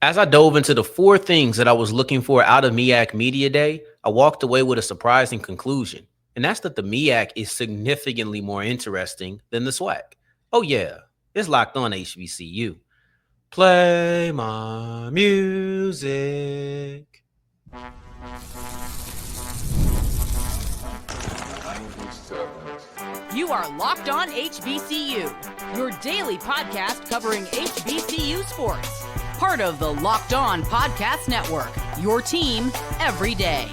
As I dove into the four things that I was looking for out of MEAC Media Day, I walked away with a surprising conclusion, and that's that the MEAC is significantly more interesting than the SWAC. Oh, yeah, it's locked on HBCU. Play my music. You are Locked On HBCU, your daily podcast covering HBCU sports. Part of the Locked On Podcast Network, your team every day.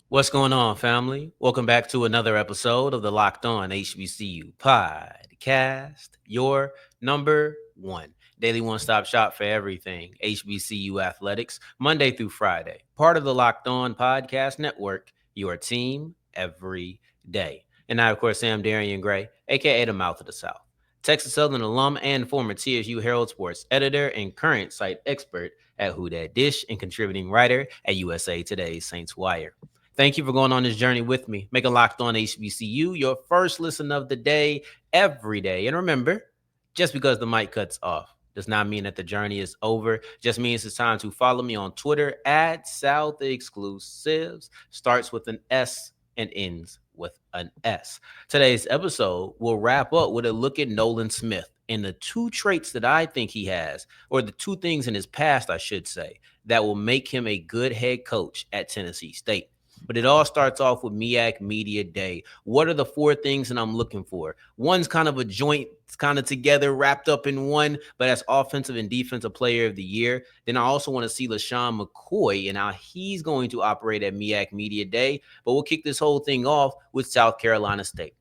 What's going on, family? Welcome back to another episode of the Locked On HBCU podcast, your number one daily one-stop shop for everything HBCU athletics, Monday through Friday. Part of the Locked On Podcast Network, your team every day. And I, of course, am Darrion Gray, a.k.a. the Mouth of the South, Texas Southern alum and former TSU Herald Sports editor and current site expert at Who Dat Dish and contributing writer at USA Today's Saints Wire. Thank you for going on this journey with me. Make a Locked On HBCU your first listen of the day, every day. And remember, just because the mic cuts off does not mean that the journey is over. Just means it's time to follow me on Twitter at South Exclusives. Starts with an S and ends with an S. Today's episode will wrap up with a look at Nolan Smith and the two traits that I think he has, or the two things in his past, I should say, that will make him a good head coach at Tennessee State. But it all starts off with MEAC Media Day. What are the four things that I'm looking for? One's kind of a joint, it's kind of together, wrapped up in one, but that's offensive and defensive player of the year. Then I also want to see LeSean McCoy and how he's going to operate at MEAC Media Day. But we'll kick this whole thing off with South Carolina State.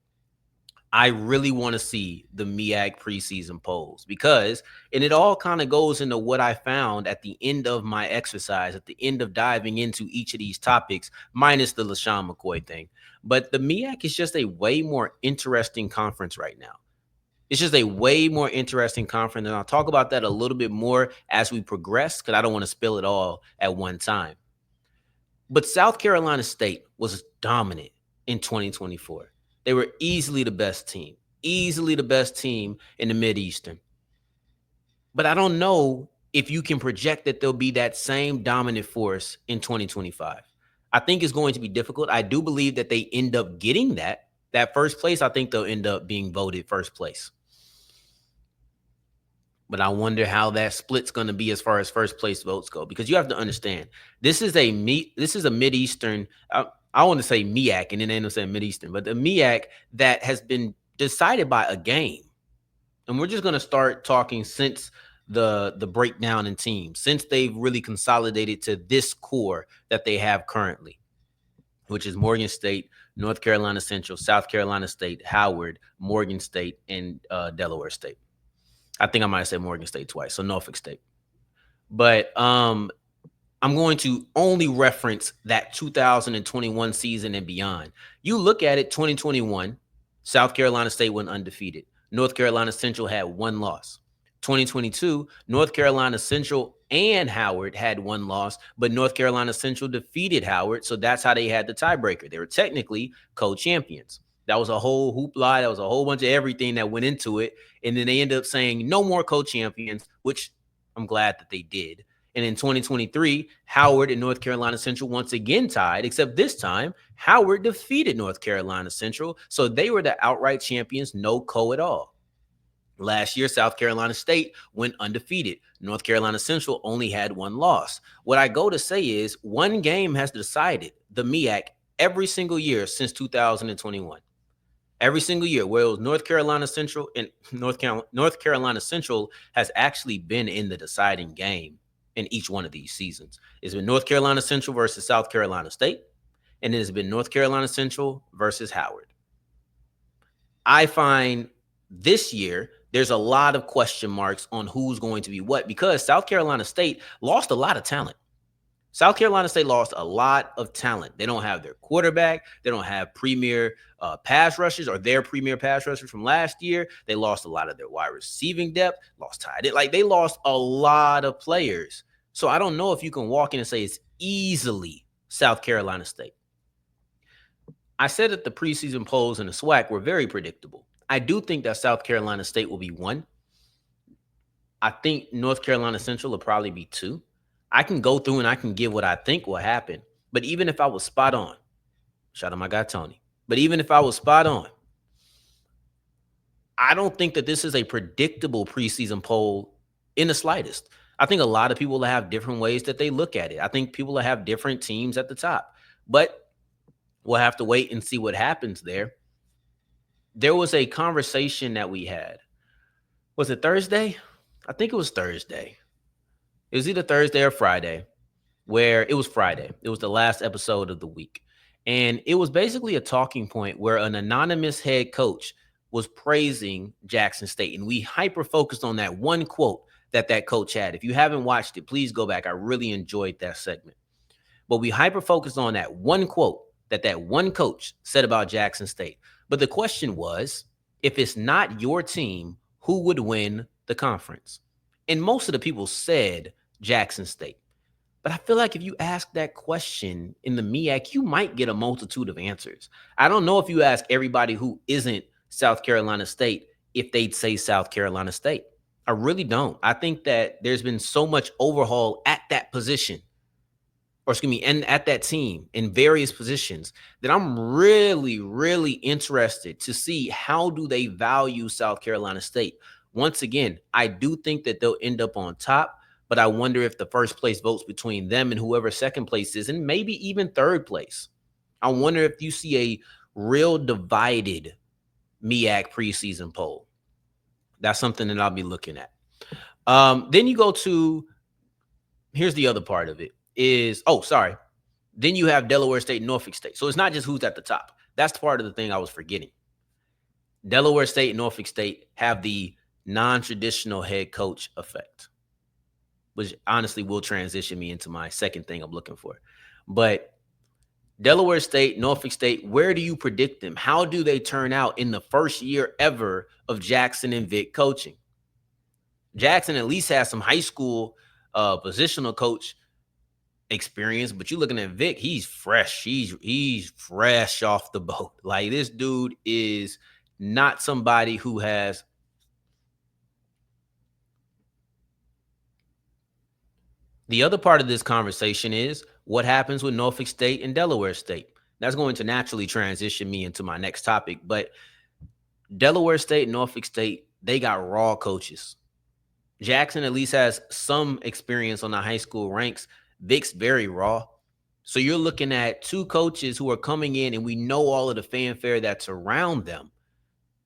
I really want to see the MEAC preseason polls because, and it all kind of goes into what I found at the end of my exercise, at the end of diving into each of these topics, minus the LeSean McCoy thing. But the MEAC is just a way more interesting conference right now. It's just a way more interesting conference, and I'll talk about that a little bit more as we progress because I don't want to spill it all at one time. But South Carolina State was dominant in 2024. They were easily the best team in the Mid-Eastern. But I don't know if you can project that they'll be that same dominant force in 2025. I think it's going to be difficult. I do believe that they end up getting that first place. I think they'll end up being voted first place. But I wonder how that split's going to be as far as first place votes go, because you have to understand this is a Mid-Eastern. I want to say MEAC, and then they end up saying Mid-Eastern, but the MEAC that has been decided by a game. And we're just going to start talking since the breakdown in teams, since they've really consolidated to this core that they have currently, which is Morgan State, North Carolina Central, South Carolina State, Howard, Morgan State, and Delaware State. I think I might have said Morgan State twice, so Norfolk State. But I'm going to only reference that 2021 season and beyond. You look at it, 2021, South Carolina State went undefeated. North Carolina Central had one loss. 2022, North Carolina Central and Howard had one loss, but North Carolina Central defeated Howard, so that's how they had the tiebreaker. They were technically co-champions. That was a whole hoopla. That was a whole bunch of everything that went into it, and then they ended up saying no more co-champions, which I'm glad that they did. And in 2023, Howard and North Carolina Central once again tied, except this time, Howard defeated North Carolina Central. So they were the outright champions, no co at all. Last year, South Carolina State went undefeated. North Carolina Central only had one loss. What I go to say is one game has decided the MEAC every single year since 2021. Every single year, where it was North Carolina Central, and North Carolina Central has actually been in the deciding game in each one of these seasons. It's been North Carolina Central versus South Carolina State, and it has been North Carolina Central versus Howard. I find this year there's a lot of question marks on who's going to be what, because South Carolina State lost a lot of talent. South Carolina State lost a lot of talent. They don't have their quarterback. They don't have premier pass rushers, or their premier pass rushers from last year. They lost a lot of their wide receiving depth, lost tight end. Like, they lost a lot of players. So I don't know if you can walk in and say it's easily South Carolina State. I said that the preseason polls and the SWAC were very predictable. I do think that South Carolina State will be one. I think North Carolina Central will probably be 2. I can go through and I can give what I think will happen. But even if I was spot on, shout out my guy Tony. But even if I was spot on, I don't think that this is a predictable preseason poll in the slightest. I think a lot of people will have different ways that they look at it. I think people will have different teams at the top. But we'll have to wait and see what happens there. There was a conversation that we had. Was it Thursday? I think it was Thursday. It was either Thursday or Friday, where it was Friday. It was the last episode of the week. And it was basically a talking point where an anonymous head coach was praising Jackson State. And we hyper focused on that one quote that coach had. If you haven't watched it, please go back. I really enjoyed that segment. But we hyper focused on that one quote that one coach said about Jackson State. But the question was, if it's not your team, who would win the conference? And most of the people said Jackson State. But I feel like if you ask that question in the MEAC, you might get a multitude of answers. I don't know if you ask everybody who isn't South Carolina State if they'd say South Carolina State. I really don't. I think that there's been so much overhaul at that position, or excuse me, and at that team in various positions, that I'm really, really interested to see how do they value South Carolina State. Once again, I do think that they'll end up on top, but I wonder if the first place votes between them and whoever second place is, and maybe even third place. I wonder if you see a real divided MEAC preseason poll. That's something that I'll be looking at. Then you go to, here's the other part of it is, then you have Delaware State and Norfolk State. So it's not just who's at the top. That's part of the thing I was forgetting. Delaware State and Norfolk State have the non-traditional head coach effect, which honestly will transition me into my second thing I'm looking for. But Delaware State, Norfolk State, where do you predict them? How do they turn out in the first year ever of Jackson and Vick coaching? Jackson at least has some high school positional coach experience, but you're looking at Vick, he's fresh. He's fresh off the boat. Like, this dude is not somebody who has the other part of this conversation is what happens with Norfolk State and Delaware State. That's going to naturally transition me into my next topic. But Delaware State and Norfolk State, they got raw coaches. Jackson at least has some experience on the high school ranks. Vick's very raw. So you're looking at two coaches who are coming in, and we know all of the fanfare that's around them.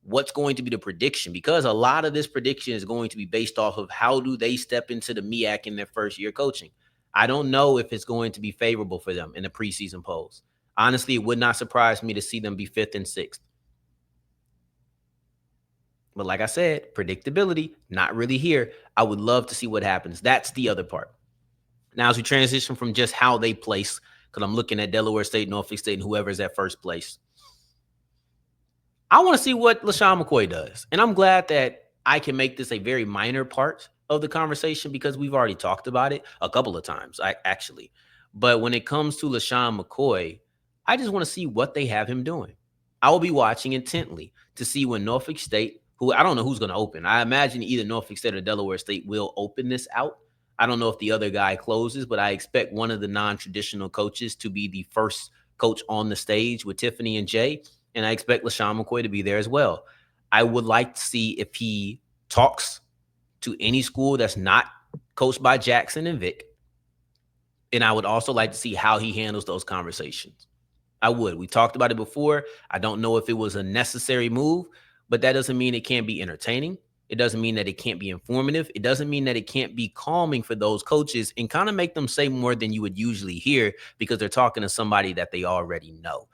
What's going to be the prediction? Because a lot of this prediction is going to be based off of how do they step into the MEAC in their first year coaching. I don't know if it's going to be favorable for them in the preseason polls. Honestly, it would not surprise me to see them be 5th and 6th. But like I said, predictability, not really here. I would love to see what happens. That's the other part. Now, as we transition from just how they place, because I'm looking at Delaware State, Norfolk State, and whoever's at first place, I want to see what LaShawn McCoy does. And I'm glad that I can make this a very minor part of the conversation because we've already talked about it a couple of times, actually. But when it comes to LaShawn McCoy, I just want to see what they have him doing. I will be watching intently to see when Norfolk State, who I don't know who's going to open. I imagine either Norfolk State or Delaware State will open this out. I don't know if the other guy closes, but I expect one of the non-traditional coaches to be the first coach on the stage with Tiffany and Jay. And I expect LaShawn McCoy to be there as well. I would like to see if he talks to any school that's not coached by Jackson and Vick. And I would also like to see how he handles those conversations. I would. We talked about it before. I don't know if it was a necessary move, but that doesn't mean it can't be entertaining. It doesn't mean that it can't be informative. It doesn't mean that it can't be calming for those coaches and kind of make them say more than you would usually hear because they're talking to somebody that they already know.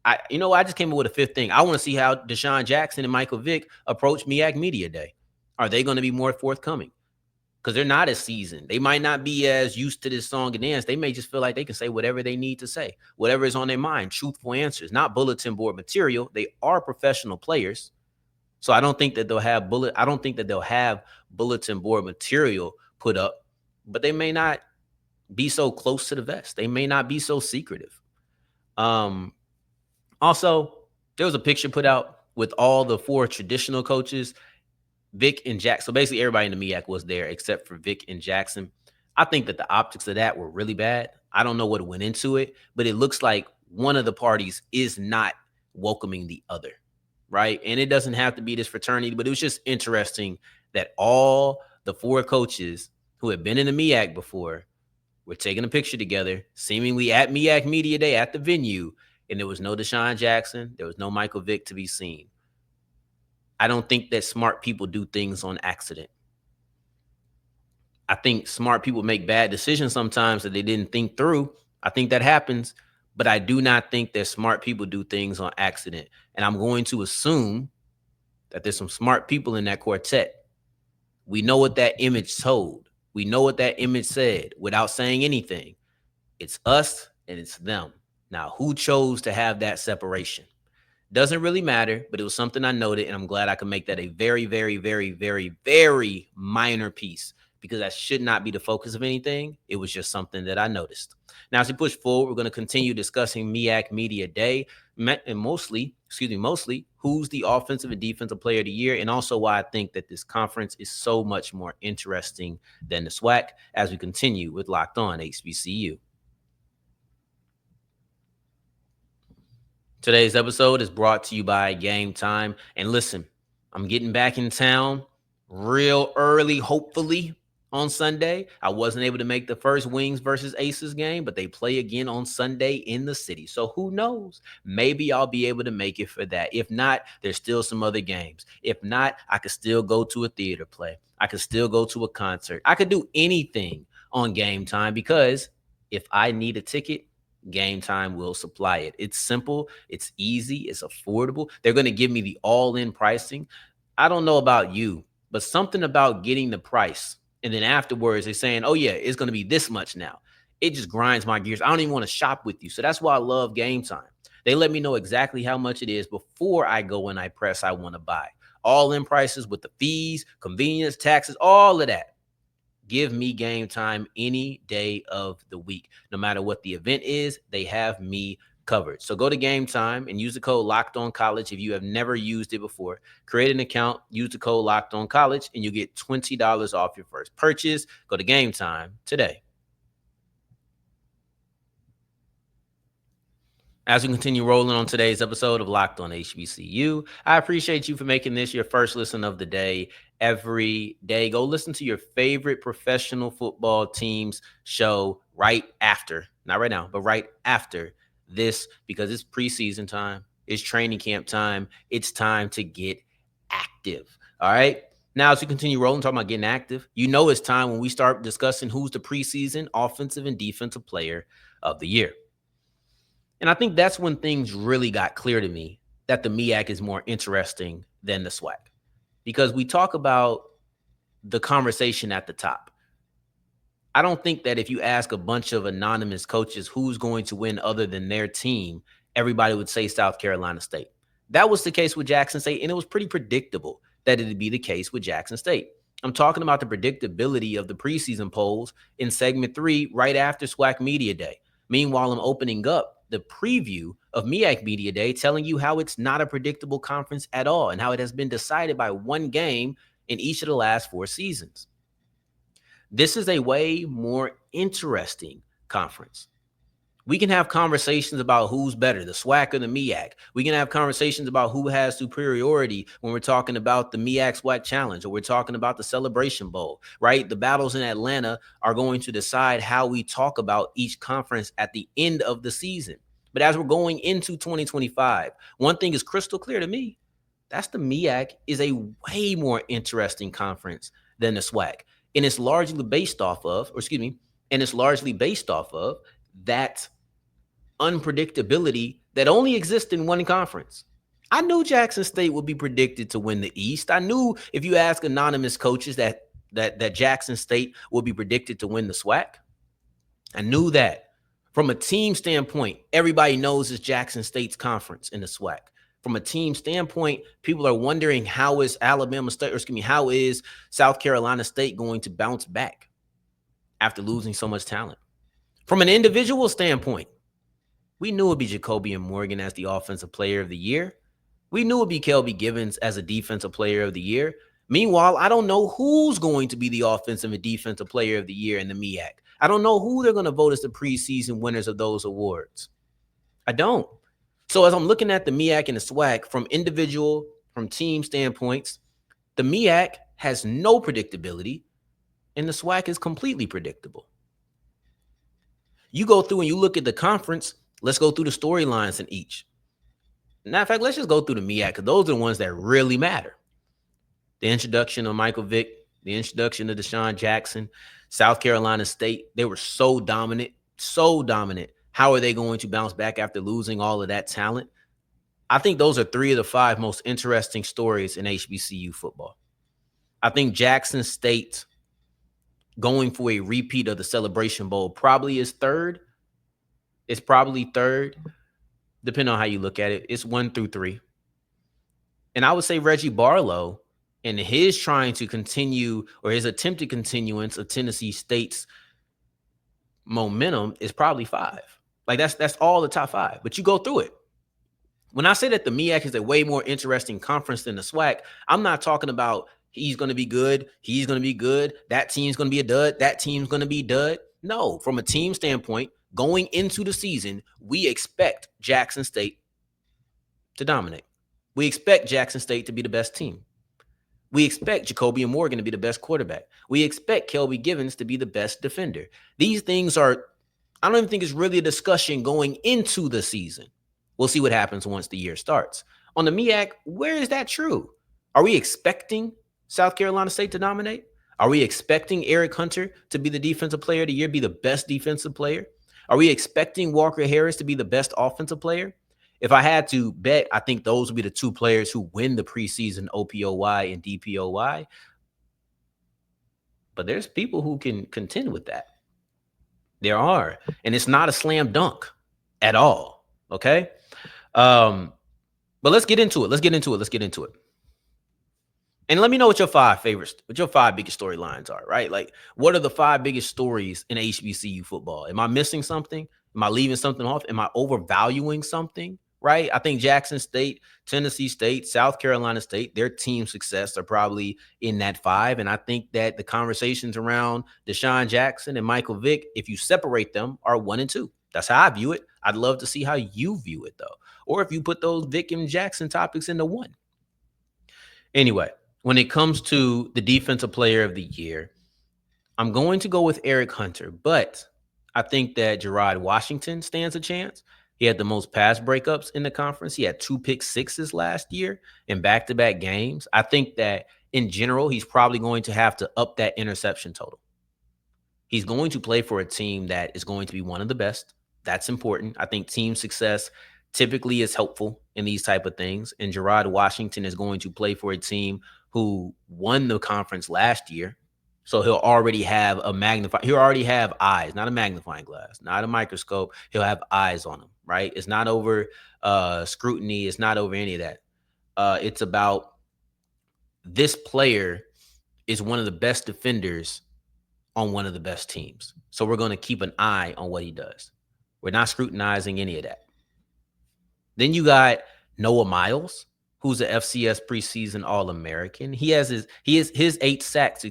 I just came up with a fifth thing. I want to see how Deshaun Jackson and Michael Vick approach MEAC Media Day. Are they going to be more forthcoming? Because they're not as seasoned. They might not be as used to this song and dance. They may just feel like they can say whatever they need to say, whatever is on their mind, truthful answers, not bulletin board material. They are professional players. So I don't think that they'll have bulletin board material put up, but they may not be so close to the vest. They may not be so secretive. Also, there was a picture put out with all the 4 traditional coaches. Vick and Jackson. So basically, everybody in the MEAC was there except for Vick and Jackson. I think that the optics of that were really bad. I don't know what went into it, but it looks like one of the parties is not welcoming the other, right? And it doesn't have to be this fraternity, but it was just interesting that all the four coaches who had been in the MEAC before were taking a picture together, seemingly at MEAC Media Day at the venue, and there was no Deshaun Jackson, there was no Michael Vick to be seen. I don't think that smart people do things on accident. I think smart people make bad decisions sometimes that they didn't think through. I think that happens, but I do not think that smart people do things on accident. And I'm going to assume that there's some smart people in that quartet. We know what that image told. We know what that image said without saying anything. It's us and it's them. Now, who chose to have that separation? Doesn't really matter, but it was something I noted, and I'm glad I could make that a very, very, very, very, very minor piece, because that should not be the focus of anything. It was just something that I noticed. Now, as we push forward, we're going to continue discussing MEAC Media Day, and mostly, who's the offensive and defensive player of the year, and also why I think that this conference is so much more interesting than the SWAC, as we continue with Locked On HBCU. Today's episode is brought to you by Gametime. And listen, I'm getting back in town real early, hopefully, on Sunday. I wasn't able to make the first Wings versus Aces game, but they play again on Sunday in the city. So who knows? Maybe I'll be able to make it for that. If not, there's still some other games. If not, I could still go to a theater play. I could still go to a concert. I could do anything on Gametime, because if I need a ticket, Gametime will supply it. It's simple, it's easy, it's affordable. They're going to give me the all-in pricing. I don't know about you, but something about getting the price and then afterwards they're saying, oh yeah, it's going to be this much now. It just grinds my gears. I don't even want to shop with you. So that's why I love Gametime. They let me know exactly how much it is before I go and I press I want to buy. All-in prices with the fees, convenience, taxes, all of that. Give me Gametime any day of the week. No matter what the event is, they have me covered. So go to Gametime and use the code LOCKEDONCollege if you have never used it before. Create an account, use the code LOCKEDONCollege, and you get $20 off your first purchase. Go to Gametime today. As we continue rolling on today's episode of Locked On HBCU, I appreciate you for making this your first listen of the day every day. Go listen to your favorite professional football team's show right after, not right now, but right after this, because it's preseason time, it's training camp time, it's time to get active. All right. Now, as we continue rolling, talking about getting active, you know it's time when we start discussing who's the preseason offensive and defensive player of the year. And I think that's when things really got clear to me that the MEAC is more interesting than the SWAC, because we talk about the conversation at the top. I don't think that if you ask a bunch of anonymous coaches who's going to win other than their team, everybody would say South Carolina State. That was the case with Jackson State, and it was pretty predictable that it'd be the case with Jackson State. I'm talking about the predictability of the preseason polls in segment 3 right after SWAC Media Day. Meanwhile, I'm opening up the preview of MEAC Media Day, telling you how it's not a predictable conference at all and how it has been decided by one game in each of the last 4 seasons. This is a way more interesting conference. We can have conversations about who's better, the SWAC or the MEAC. We can have conversations about who has superiority when we're talking about the MEAC SWAC Challenge, or we're talking about the Celebration Bowl, right? The battles in Atlanta are going to decide how we talk about each conference at the end of the season. But as we're going into 2025, one thing is crystal clear to me. That's the MEAC is a way more interesting conference than the SWAC. And it's largely based off of, that unpredictability that only exists in one conference. I knew Jackson State would be predicted to win the East. I knew if you ask anonymous coaches that Jackson State would be predicted to win the SWAC. I knew that. From a team standpoint, everybody knows it's Jackson State's conference in the SWAC. From a team standpoint, people are wondering how is South Carolina State going to bounce back after losing so much talent. From an individual standpoint, we knew it would be Jacobian Morgan as the offensive player of the year. We knew it would be Kelby Givens as a defensive player of the year. Meanwhile, I don't know who's going to be the offensive and defensive player of the year in the MEAC. I don't know who they're going to vote as the preseason winners of those awards. I don't. So as I'm looking at the MEAC and the SWAC from team standpoints, the MEAC has no predictability and the SWAC is completely predictable. You go through and you look at the conference, let's go through the storylines in each. Matter of fact, let's just go through the MEAC because those are the ones that really matter. The introduction of Michael Vick, the introduction of Deshaun Jackson, South Carolina State, they were so dominant, so dominant. How are they going to bounce back after losing all of that talent? I think those are 3 of the 5 most interesting stories in HBCU football. I think Jackson State going for a repeat of the Celebration Bowl probably is third. It's probably third, depending on how you look at it. It's 1 through 3. And I would say Reggie Barlow and his trying to continue or his attempted continuance of Tennessee State's momentum is probably 5. Like that's all the top 5. But you go through it. When I say that the MEAC is a way more interesting conference than the SWAC, I'm not talking about he's going to be good, he's going to be good, that team's going to be a dud, that team's going to be dud. No, from a team standpoint, going into the season, we expect Jackson State to dominate. We expect Jackson State to be the best team. We expect Jacoby Morgan to be the best quarterback. We expect Kelby Givens to be the best defender. These things are, I don't even think it's really a discussion going into the season. We'll see what happens once the year starts. On the MEAC, where is that true? Are we expecting South Carolina State to dominate? Are we expecting Eric Hunter to be the defensive player of the year, be the best defensive player? Are we expecting Walker Harris to be the best offensive player? If I had to bet, I think those would be the 2 players who win the preseason OPOY and DPOY. But there's people who can contend with that. There are. And it's not a slam dunk at all. Okay? But let's get into it. Let's get into it. And let me know what your 5 biggest storylines are, right? Like, what are the 5 biggest stories in HBCU football? Am I missing something? Am I leaving something off? Am I overvaluing something? Right? I think Jackson State, Tennessee State, South Carolina State, their team success are probably in that 5. And I think that the conversations around Deshaun Jackson and Michael Vick, if you separate them, are 1 and 2. That's how I view it. I'd love to see how you view it, though. Or if you put those Vick and Jackson topics into 1. Anyway, when it comes to the defensive player of the year, I'm going to go with Eric Hunter, but I think that Gerard Washington stands a chance. He had the most pass breakups in the conference. He had 2 pick sixes last year in back-to-back games. I think that in general, he's probably going to have to up that interception total. He's going to play for a team that is going to be one of the best. That's important. I think team success typically is helpful in these type of things. And Gerard Washington is going to play for a team who won the conference last year. So he'll already have eyes, not a magnifying glass, not a microscope. He'll have eyes on him, right? It's not over scrutiny. It's not over any of that. It's about this player is one of the best defenders on one of the best teams. So we're going to keep an eye on what he does. We're not scrutinizing any of that. Then you got Noah Miles, who's an FCS preseason All-American. His 8 sacks,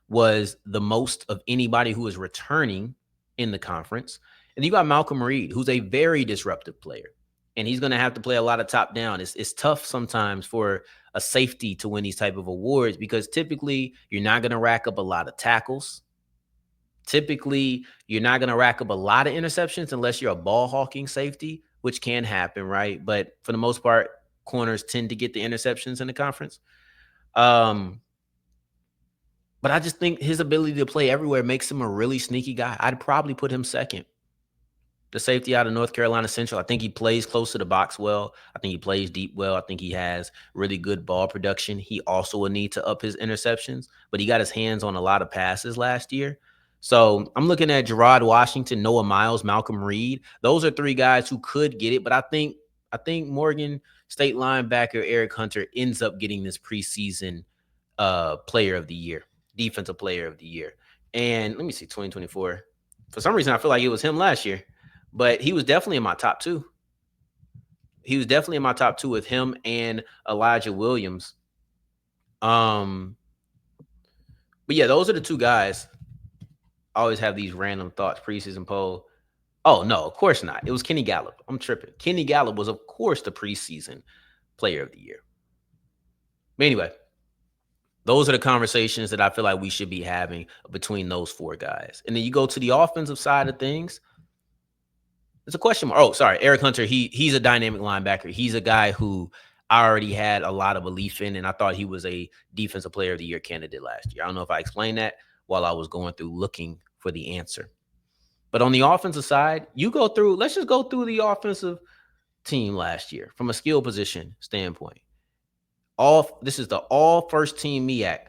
was the most of anybody who is returning in the conference. And you got Malcolm Reed, who's a very disruptive player. And he's going to have to play a lot of top down. It's tough sometimes for a safety to win these type of awards because typically you're not going to rack up a lot of tackles. Typically, you're not going to rack up a lot of interceptions unless you're a ball hawking safety, which can happen, right? But for the most part, corners tend to get the interceptions in the conference. But I just think his ability to play everywhere makes him a really sneaky guy. I'd probably put him second. The safety out of North Carolina Central, I think he plays close to the box well. I think he plays deep well. I think he has really good ball production. He also will need to up his interceptions, but he got his hands on a lot of passes last year. So I'm looking at Gerard Washington, Noah Miles, Malcolm Reed. Those are 3 guys who could get it, but I think Morgan State linebacker Eric Hunter ends up getting this preseason player of the year, defensive player of the year. And let me see, 2024. For some reason, I feel like it was him last year, but he was definitely in my top 2. He was definitely in my top 2 with him and Elijah Williams. But yeah, those are the two guys. I always have these random thoughts, preseason poll. Oh, no, of course not. It was Kenny Gallup. I'm tripping. Kenny Gallup was, of course, the preseason player of the year. But anyway, those are the conversations that I feel like we should be having between those four guys. And then you go to the offensive side of things. It's a question mark. Oh, sorry. Eric Hunter, he's a dynamic linebacker. He's a guy who I already had a lot of belief in, and I thought he was a defensive player of the year candidate last year. I don't know if I explained that while I was going through looking for the answer. But on the offensive side, let's just go through the offensive team last year from a skill position standpoint. This is the all first team MEAC.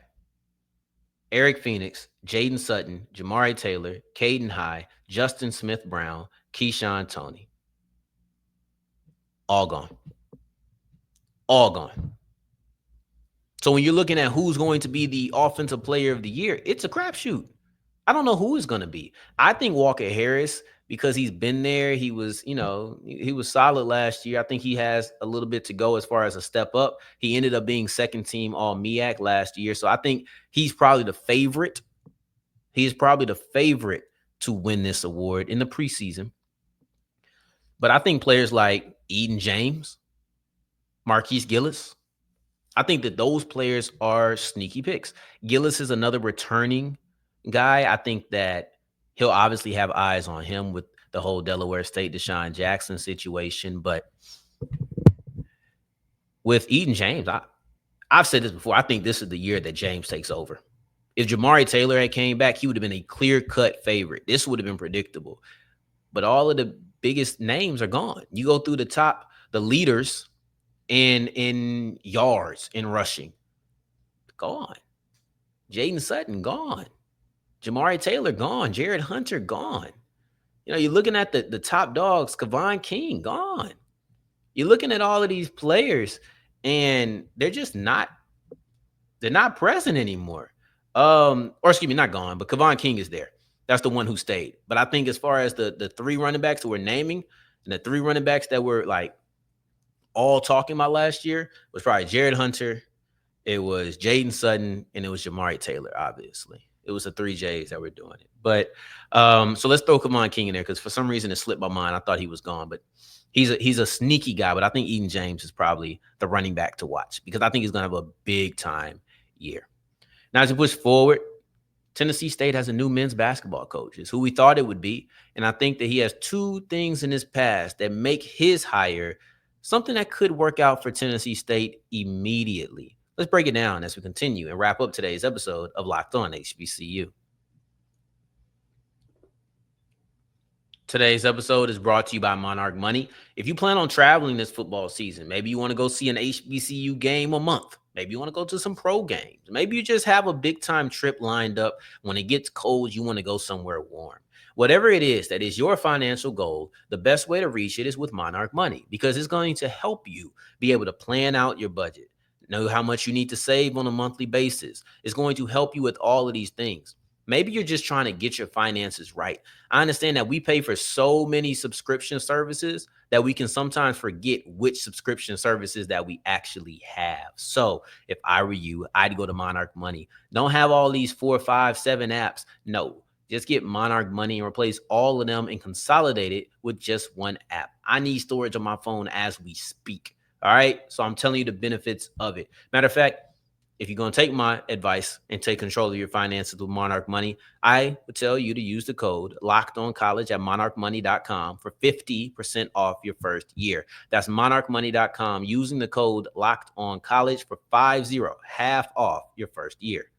Eric Phoenix, Jaden Sutton, Jamari Taylor, Caden High, Justin Smith-Brown, Keyshawn Toney. All gone. All gone. So when you're looking at who's going to be the offensive player of the year, it's a crapshoot. I don't know who it's going to be. I think Walker Harris, because he's been there, he was solid last year. I think he has a little bit to go as far as a step up. He ended up being second team all MEAC last year. So I think he's probably the favorite. He's probably the favorite to win this award in the preseason. But I think players like Eden James, Marquise Gillis, I think that those players are sneaky picks. Gillis is another returning guy. I think that he'll obviously have eyes on him with the whole Delaware State Deshaun Jackson situation. But with Eden James, I've said this before. I think this is the year that James takes over. If Jamari Taylor had came back, he would have been a clear-cut favorite. This would have been predictable. But all of the biggest names are gone. You go through the leaders in yards, in rushing. Gone. Jaden Sutton, gone. Jamari Taylor, gone. Jared Hunter, gone. You're looking at the top dogs. Kavon King, gone. You're looking at all of these players, and they're just not present anymore. Or excuse me, not gone, but Kavon King is there. That's the one who stayed. But I think as far as the three running backs that we're naming, and the three running backs that were like all talking about last year, was probably Jared Hunter, it was Jaden Sutton, and it was Jamari Taylor, obviously. It was the three J's that were doing it. But so let's throw Kavon King in there, because for some reason it slipped my mind. I thought he was gone, but he's a sneaky guy. But I think Eden James is probably the running back to watch, because I think he's going to have a big time year. Now, as we push forward, Tennessee State has a new men's basketball coach. It's who we thought it would be. And I think that he has two things in his past that make his hire something that could work out for Tennessee State immediately. Let's break it down as we continue and wrap up today's episode of Locked On HBCU. Today's episode is brought to you by Monarch Money. If you plan on traveling this football season, maybe you want to go see an HBCU game a month. Maybe you want to go to some pro games. Maybe you just have a big time trip lined up. When it gets cold, you want to go somewhere warm. Whatever it is that is your financial goal, the best way to reach it is with Monarch Money, because it's going to help you be able to plan out your budget, know how much you need to save on a monthly basis. It's going to help you with all of these things. Maybe you're just trying to get your finances right. I understand that we pay for so many subscription services that we can sometimes forget which subscription services that we actually have. So if I were you, I'd go to Monarch Money. Don't have all these 4, 5, 7 apps. No, just get Monarch Money and replace all of them and consolidate it with just one app. I need storage on my phone as we speak. All right. So I'm telling you the benefits of it. Matter of fact, if you're going to take my advice and take control of your finances with Monarch Money, I would tell you to use the code LOCKEDONCollege at monarchmoney.com for 50% off your first year. That's monarchmoney.com using the code LOCKEDONCollege for 50, half off your first year.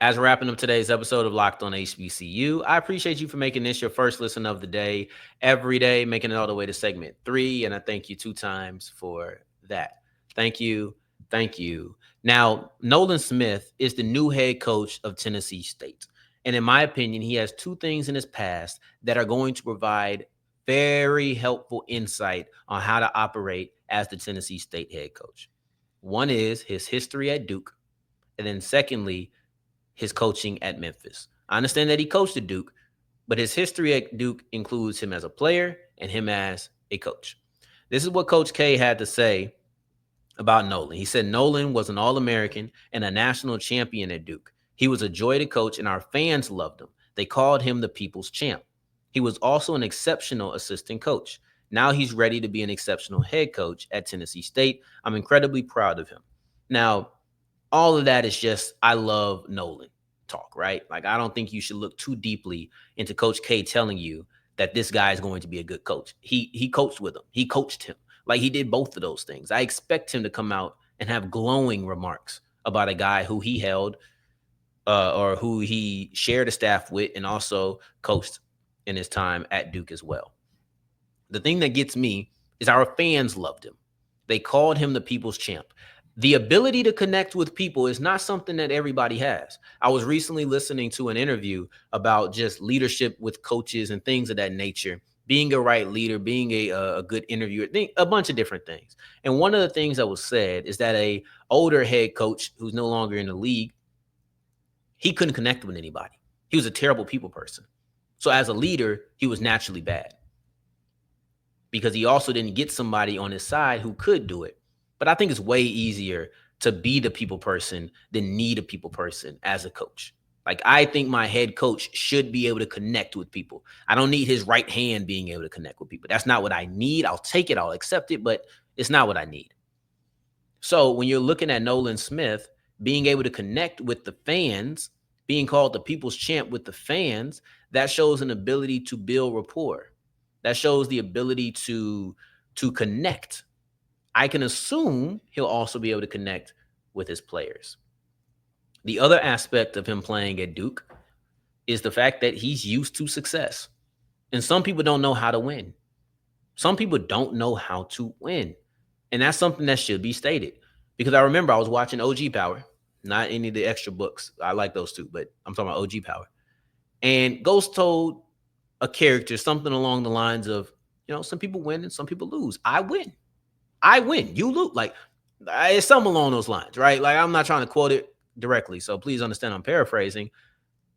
As we're wrapping up today's episode of Locked On HBCU, I appreciate you for making this your first listen of the day, every day, making it all the way to segment 3. And I thank you 2 times for that. Thank you. Thank you. Now, Nolan Smith is the new head coach of Tennessee State. And in my opinion, he has 2 things in his past that are going to provide very helpful insight on how to operate as the Tennessee State head coach. One is his history at Duke. And then secondly, his coaching at Memphis. I understand that he coached at Duke, but his history at Duke includes him as a player and him as a coach. This is what Coach K had to say about Nolan. He said Nolan was an All-American and a national champion at Duke. He was a joy to coach, and our fans loved him. They called him the people's champ. He was also an exceptional assistant coach. Now he's ready to be an exceptional head coach at Tennessee State. I'm incredibly proud of him. Now, all of that is just, I love Nolan talk, right? Like, I don't think you should look too deeply into Coach K telling you that this guy is going to be a good coach. He coached with him. He coached him. Like, he did both of those things. I expect him to come out and have glowing remarks about a guy who he held or who he shared a staff with and also coached in his time at Duke as well. The thing that gets me is our fans loved him. They called him the people's champ. The ability to connect with people is not something that everybody has. I was recently listening to an interview about just leadership with coaches and things of that nature, being a right leader, being a good interviewer, a bunch of different things. And one of the things that was said is that a older head coach who's no longer in the league, he couldn't connect with anybody. He was a terrible people person. So as a leader, he was naturally bad because he also didn't get somebody on his side who could do it. But I think it's way easier to be the people person than need a people person as a coach. Like, I think my head coach should be able to connect with people. I don't need his right hand being able to connect with people. That's not what I need. I'll take it. I'll accept it, but it's not what I need. So when you're looking at Nolan Smith being able to connect with the fans, being called the people's champ with the fans, that shows an ability to build rapport. That shows the ability to connect. I can assume he'll also be able to connect with his players. The other aspect of him playing at Duke is the fact that he's used to success. And some people don't know how to win. Some people don't know how to win. And that's something that should be stated. Because I remember I was watching OG Power, not any of the extra books. I like those too, but I'm talking about OG Power. And Ghost told a character something along the lines of, some people win and some people lose. I win. You lose. Like, it's something along those lines, right? Like, I'm not trying to quote it directly, so please understand I'm paraphrasing.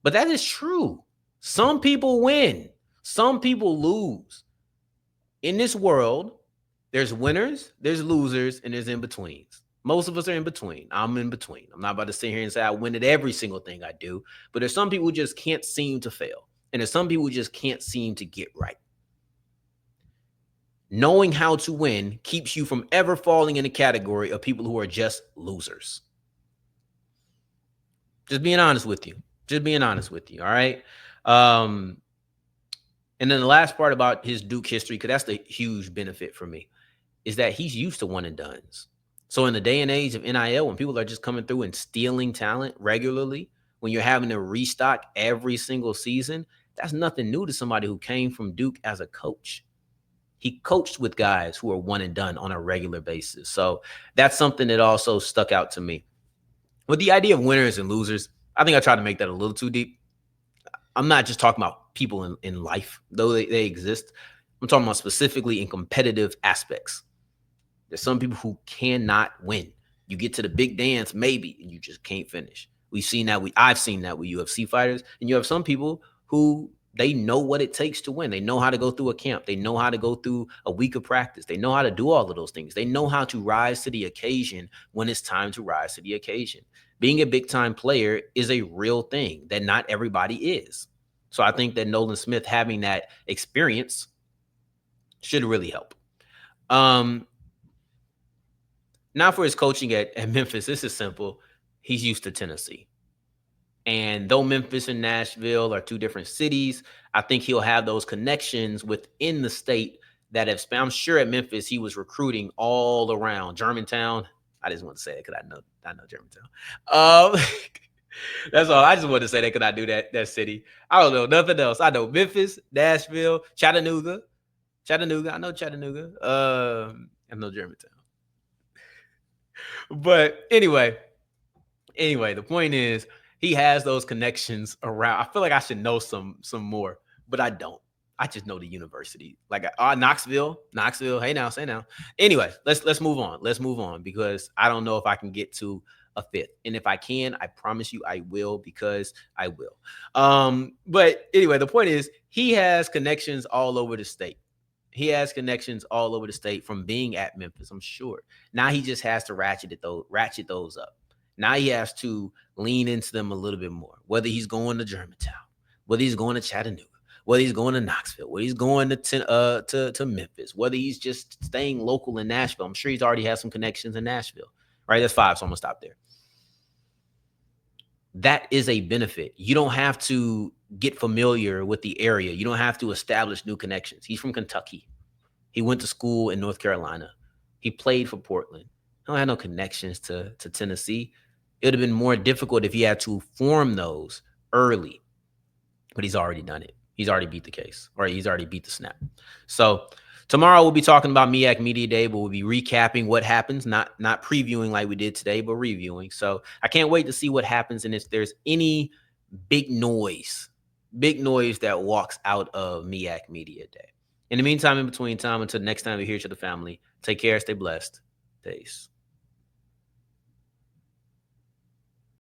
But that is true. Some people win. Some people lose. In this world, there's winners, there's losers, and there's in-betweens. Most of us are in between. I'm in between. I'm not about to sit here and say I win at every single thing I do, but there's some people who just can't seem to fail. And there's some people who just can't seem to get right. Knowing how to win keeps you from ever falling in a category of people who are just losers. Just being honest with you. All right. And then the last part about his Duke history, because that's the huge benefit for me, is that he's used to one and dones. So in the day and age of NIL, when people are just coming through and stealing talent regularly, when you're having to restock every single season, that's nothing new to somebody who came from Duke as a coach. He coached with guys who are one and done on a regular basis. So that's something that also stuck out to me. With the idea of winners and losers, I think I tried to make that a little too deep. I'm not just talking about people in life, though they exist. I'm talking about specifically in competitive aspects. There's some people who cannot win. You get to the big dance, maybe, and you just can't finish. I've seen that with UFC fighters, and you have some people who they know what it takes to win. They know how to go through a camp. They know how to go through a week of practice. They know how to do all of those things. They know how to rise to the occasion when it's time to rise to the occasion. Being a big-time player is a real thing that not everybody is. So I think that Nolan Smith having that experience should really help. Now for his coaching at Memphis, this is simple. He's used to Tennessee. And though Memphis and Nashville are two different cities, I think he'll have those connections within the state that have, I'm sure at Memphis, he was recruiting all around Germantown. I just want to say that because I know Germantown. That's all. I just want to say that because I do that city. I don't know nothing else. I know Memphis, Nashville, Chattanooga. I know Chattanooga. I know Germantown. But anyway, the point is he has those connections around. I feel like I should know some more, but I don't. I just know the university. Like Knoxville. Hey now, say now. Anyway, let's move on. Let's move on because I don't know if I can get to a fifth. And if I can, I promise you I will because I will. But anyway, the point is he has connections all over the state. He has connections all over the state from being at Memphis, I'm sure. Now he just has to ratchet those up. Now he has to lean into them a little bit more, whether he's going to Germantown, whether he's going to Chattanooga, whether he's going to Knoxville, whether he's going to Memphis, whether he's just staying local in Nashville. I'm sure he's already has some connections in Nashville. Right? That's 5, so I'm going to stop there. That is a benefit. You don't have to get familiar with the area. You don't have to establish new connections. He's from Kentucky. He went to school in North Carolina. He played for Portland. He don't have no connections to Tennessee. It would have been more difficult if he had to form those early, but he's already done it. He's already beat the case, or he's already beat the snap. So tomorrow we'll be talking about MEAC Media Day, but we'll be recapping what happens, not previewing like we did today, but reviewing. So I can't wait to see what happens and if there's any big noise that walks out of MEAC Media Day. In the meantime, in between time, until next time we hear each other, family, take care, stay blessed. Peace.